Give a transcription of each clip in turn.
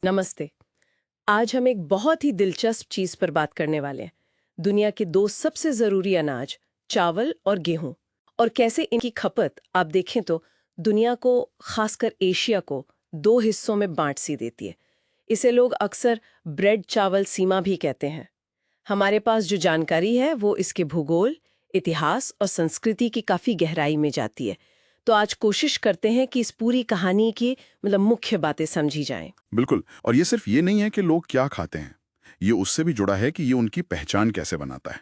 नमस्ते। आज हम एक बहुत ही दिलचस्प चीज पर बात करने वाले हैं। दुनिया के दो सबसे जरूरी अनाज, चावल और गेहूं, और कैसे इनकी खपत आप देखें तो दुनिया को, खासकर एशिया को, दो हिस्सों में बांट सी देती है। इसे लोग अक्सर ब्रेड चावल सीमा भी कहते हैं। हमारे पास जो जानकारी है वो इसके भूगोल, इतिहास और संस्कृति की काफी गहराई में जाती है। तो आज कोशिश करते हैं कि इस पूरी कहानी की मुख्य बातें समझी जाएं। बिल्कुल। और ये सिर्फ ये नहीं है कि लोग क्या खाते हैं, ये उससे भी जुड़ा है कि ये उनकी पहचान कैसे बनाता है,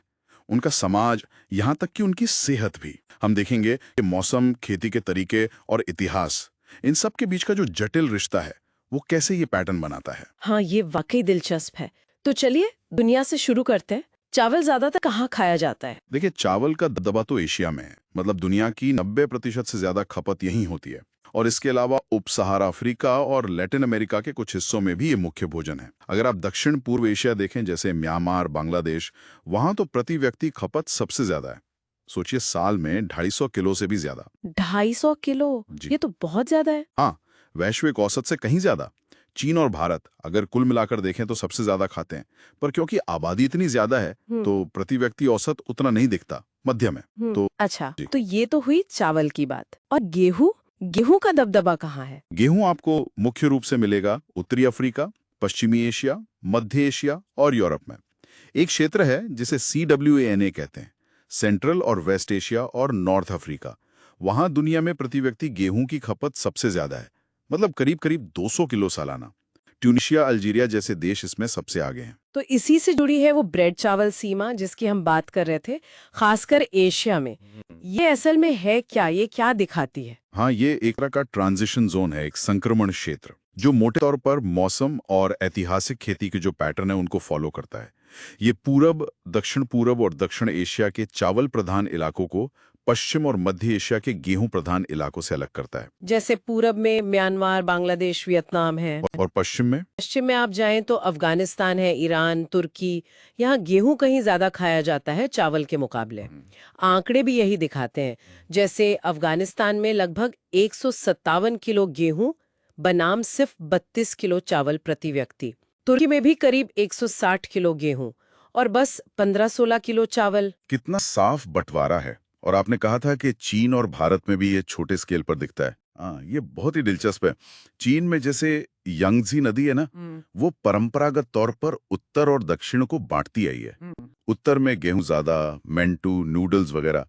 उनका समाज, यहाँ तक कि उनकी सेहत भी। हम देखेंगे कि मौसम, खेती के तरीके और इतिहास, इन सब के बीच का जो जटिल रिश्ता है वो कैसे ये पैटर्न बनाता है। हाँ, ये वाकई दिलचस्प है। तो चलिए दुनिया से शुरू करते हैं। चावल ज्यादातर कहाँ खाया जाता है? देखिए, चावल का दबदबा तो एशिया में है। मतलब दुनिया की 90% से ज्यादा खपत यहीं होती है। और इसके अलावा उप सहारा अफ्रीका और लैटिन अमेरिका के कुछ हिस्सों में भी ये मुख्य भोजन है। अगर आप दक्षिण पूर्व एशिया देखें, जैसे म्यांमार, बांग्लादेश, वहां तो प्रति व्यक्ति खपत सबसे ज्यादा है। सोचिए, साल में 250 किलो से भी ज्यादा। 250 किलो? जी ये तो बहुत ज्यादा है। हाँ, वैश्विक औसत से कहीं ज्यादा। चीन और भारत अगर कुल मिलाकर देखें तो सबसे ज्यादा खाते हैं, पर क्योंकि आबादी इतनी ज्यादा है तो प्रति व्यक्ति औसत उतना नहीं दिखता, मध्यम है। तो अच्छा, जी, तो ये तो हुई चावल की बात। और गेहूं? गेहूं का दबदबा कहाँ है? गेहूं आपको मुख्य रूप से मिलेगा उत्तरी अफ्रीका, पश्चिमी एशिया, मध्य एशिया और यूरोप में। एक क्षेत्र है जिसे CWANA कहते हैं, सेंट्रल और वेस्ट एशिया और नॉर्थ अफ्रीका। वहां दुनिया में प्रति व्यक्ति गेहूं की खपत सबसे ज्यादा है, मतलब करीब करीब 200 किलो सालाना। ट्यूनिशिया, अल्जीरिया जैसे देश इसमें सबसे आगे हैं। तो इसी से जुड़ी है वो ब्रेड चावल सीमा जिसकी हम बात कर रहे थे, खासकर एशिया में। ये असल में है क्या? ये क्या दिखाती है? हाँ, ये एक तरह का ट्रांजिशन जोन है, एक संक्रमण क्षेत्र, जो मोटे तौर पर मौसम और ऐतिहासिक खेती के जो पैटर्न है उनको फॉलो करता है। ये दक्षिण पूरब और दक्षिण एशिया के चावल प्रधान इलाकों को पश्चिम और मध्य एशिया के गेहूं प्रधान इलाकों से अलग करता है। जैसे पूरब में म्यांमार, बांग्लादेश, वियतनाम है। और पश्चिम में पश्चिम में आप जाएं तो अफगानिस्तान है, ईरान, तुर्की। यहाँ गेहूं कहीं ज्यादा खाया जाता है चावल के मुकाबले। आंकड़े भी यही दिखाते हैं। जैसे अफगानिस्तान में लगभग 157 किलो गेहूं बनाम सिर्फ 32 किलो चावल प्रति व्यक्ति। तुर्की में भी करीब 160 किलो गेहूं और बस 15-16 किलो चावल। कितना साफ बंटवारा है। और आपने कहा था कि चीन और भारत में भी ये छोटे स्केल पर दिखता है। हाँ, ये बहुत ही दिलचस्प है। चीन में जैसे यांगजी नदी है ना, वो परंपरागत तौर पर उत्तर और दक्षिण को बांटती आई है। उत्तर में गेहूं ज्यादा, मेंटू, नूडल्स वगैरह,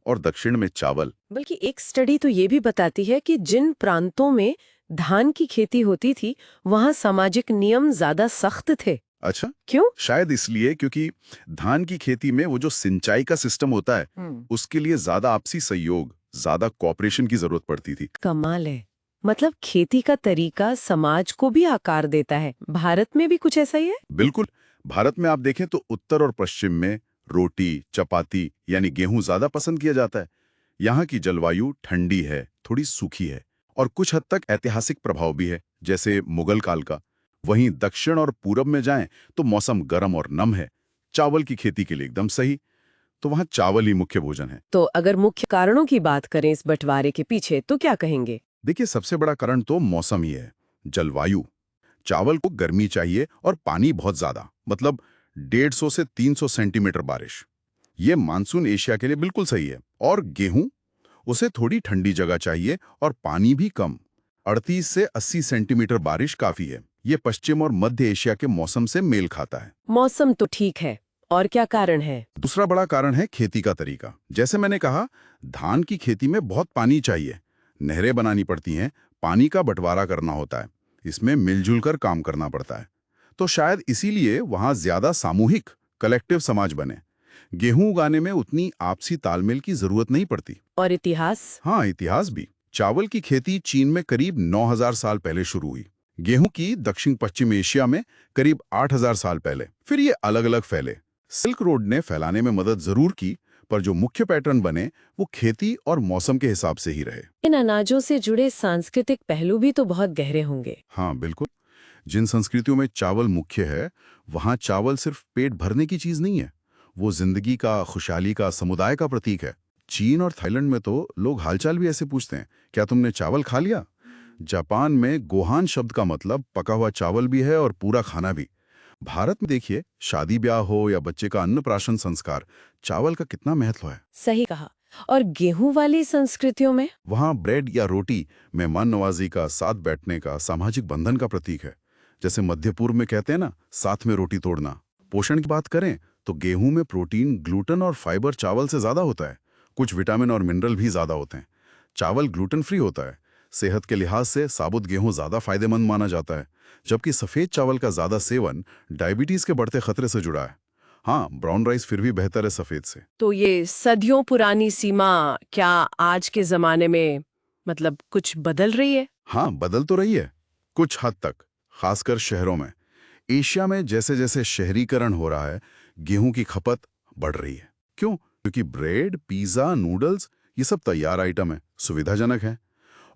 और दक्षिण में चावल। बल्कि एक स्टडी तो ये भी बताती है कि जिन प्रांतों में धान की खेती होती थी वहां सामाजिक नियम ज्यादा सख्त थे। अच्छा, क्यों? शायद इसलिए क्योंकि धान की खेती में वो जो सिंचाई का सिस्टम होता है, उसके लिए ज्यादा आपसी सहयोग, ज्यादा कॉपरेशन की जरूरत पड़ती थी। कमाल है। मतलब खेती का तरीका समाज को भी आकार देता है। भारत में भी कुछ ऐसा ही है? बिल्कुल। भारत में आप देखें तो उत्तर और पश्चिम में रोटी, चपाती यानी गेहूं ज्यादा पसंद किया जाता है। यहाँ की जलवायु ठंडी है, थोड़ी सूखी है, और कुछ हद तक ऐतिहासिक प्रभाव भी है, जैसे मुगल काल का। वहीं दक्षिण और पूरब में जाएं तो मौसम गर्म और नम है, चावल की खेती के लिए एकदम सही। तो वहाँ चावल ही मुख्य भोजन है। तो अगर मुख्य कारणों की बात करें इस बंटवारे के पीछे तो क्या कहेंगे? देखिए, सबसे बड़ा कारण तो मौसम ही है। जलवायु, चावल को गर्मी चाहिए और पानी बहुत ज्यादा, मतलब 150 से 300 सेंटीमीटर बारिश। ये मानसून एशिया के लिए बिल्कुल सही है। और गेहूं, उसे थोड़ी ठंडी जगह चाहिए और पानी भी कम, 38 से 80 सेंटीमीटर बारिश काफी है। ये पश्चिम और मध्य एशिया के मौसम से मेल खाता है। मौसम तो ठीक है, और क्या कारण है? दूसरा बड़ा कारण है खेती का तरीका। जैसे मैंने कहा, धान की खेती में बहुत पानी चाहिए, नहरें बनानी पड़ती हैं, पानी का बंटवारा करना होता है, इसमें मिलजुल कर काम करना पड़ता है। तो शायद इसीलिए वहां ज्यादा सामूहिक, कलेक्टिव समाज बने। गेहूं उगाने में उतनी आपसी तालमेल की जरूरत नहीं पड़ती। और इतिहास? हाँ, इतिहास भी। चावल की खेती चीन में करीब 9000 साल पहले शुरू हुई, गेहूं की दक्षिण पश्चिम एशिया में करीब 8000 साल पहले। फिर ये अलग अलग फैले। सिल्क रोड ने फैलाने में मदद जरूर की, पर जो मुख्य पैटर्न बने वो खेती और मौसम के हिसाब से ही रहे। इन अनाजों से जुड़े सांस्कृतिक पहलू भी तो बहुत गहरे होंगे। हाँ, बिल्कुल। जिन संस्कृतियों में चावल मुख्य है, वहाँ चावल सिर्फ पेट भरने की चीज नहीं है, वो जिंदगी का, खुशहाली का, समुदाय का प्रतीक है। चीन और थाईलैंड में तो लोग हालचाल भी ऐसे पूछते हैं, क्या तुमने चावल खा लिया? जापान में गोहान शब्द का मतलब पका हुआ चावल भी है और पूरा खाना भी। भारत में देखिए, शादी ब्याह हो या बच्चे का अन्नप्राशन संस्कार, चावल का कितना महत्व है। सही कहा। और गेहूं वाली संस्कृतियों में? वहाँ ब्रेड या रोटी मेहमान नवाजी का, साथ बैठने का, सामाजिक बंधन का प्रतीक है। जैसे मध्य पूर्व में कहते हैं ना, साथ में रोटी तोड़ना। पोषण की बात करें तो गेहूं में प्रोटीन, ग्लूटेन और फाइबर चावल से ज्यादा होता है। कुछ विटामिन और मिनरल भी ज्यादा होते हैं। चावल ग्लूटेन फ्री होता है। सेहत के लिहाज से साबुत गेहूं ज्यादा फायदेमंद माना जाता है, जबकि सफेद चावल का ज्यादा सेवन डायबिटीज के बढ़ते खतरे से जुड़ा है। हाँ, ब्राउन राइस फिर भी बेहतर है सफेद से। तो ये सदियों पुरानी सीमा क्या आज के जमाने में मतलब कुछ बदल रही है? हाँ, बदल तो रही है कुछ हद तक, खासकर शहरों में। एशिया में जैसे जैसे शहरीकरण हो रहा है, गेहूं की खपत बढ़ रही है। क्यों? क्योंकि ब्रेड, पिज्जा, नूडल्स ये सब तैयार आइटम है, सुविधाजनक है।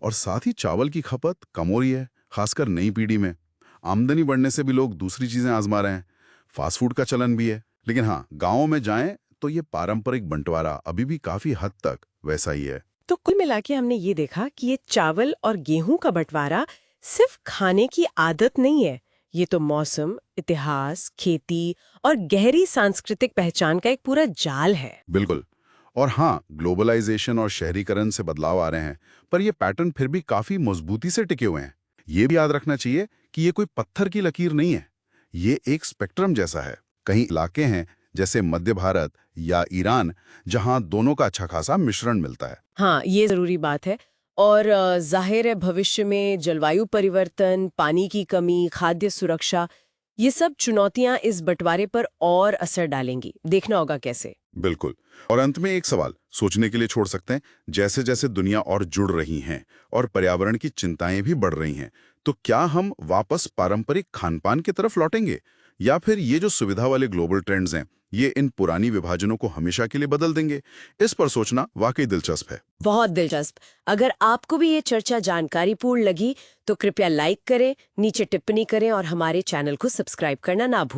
और साथ ही चावल की खपत कम हो रही है, खासकर नई पीढ़ी में। आमदनी बढ़ने से भी लोग दूसरी चीजें आजमा रहे हैं। फास्ट फूड का चलन भी है। लेकिन हाँ, गाँव में जाएं तो ये पारंपरिक बंटवारा अभी भी काफी हद तक वैसा ही है। तो कुल मिला के हमने ये देखा कि ये चावल और गेहूं का बंटवारा सिर्फ खाने की आदत नहीं है, ये तो मौसम, इतिहास, खेती और गहरी सांस्कृतिक पहचान का एक पूरा जाल है। बिल्कुल। और हाँ, ग्लोबलाइजेशन और शहरीकरण से बदलाव आ रहे हैं, पर ये पैटर्न फिर भी काफी मजबूती से टिके हुए हैं। ये भी याद रखना चाहिए कि ये कोई पत्थर की लकीर नहीं है। ये एक स्पेक्ट्रम जैसा है। कई इलाके हैं, जैसे मध्य भारत या ईरान, जहां दोनों का अच्छा खासा मिश्रण मिलता है। हाँ, ये जरूरी बात है। और जाहिर है भविष्य में जलवायु परिवर्तन, पानी की कमी, खाद्य सुरक्षा, ये सब चुनौतियां इस बंटवारे पर और असर डालेंगी। देखना होगा कैसे। बिल्कुल। और अंत में एक सवाल सोचने के लिए छोड़ सकते हैं। जैसे जैसे दुनिया और जुड़ रही हैं और पर्यावरण की चिंताएं भी बढ़ रही हैं, तो क्या हम वापस पारंपरिक खानपान की तरफ लौटेंगे, या फिर ये जो सुविधा वाले ग्लोबल ट्रेंड्स हैं, ये इन पुरानी विभाजनों को हमेशा के लिए बदल देंगे? इस पर सोचना वाकई दिलचस्प है। बहुत दिलचस्प। अगर आपको भी ये चर्चा जानकारीपूर्ण लगी तो कृपया लाइक करें, नीचे टिप्पणी करें और हमारे चैनल को सब्सक्राइब करना ना भूलें।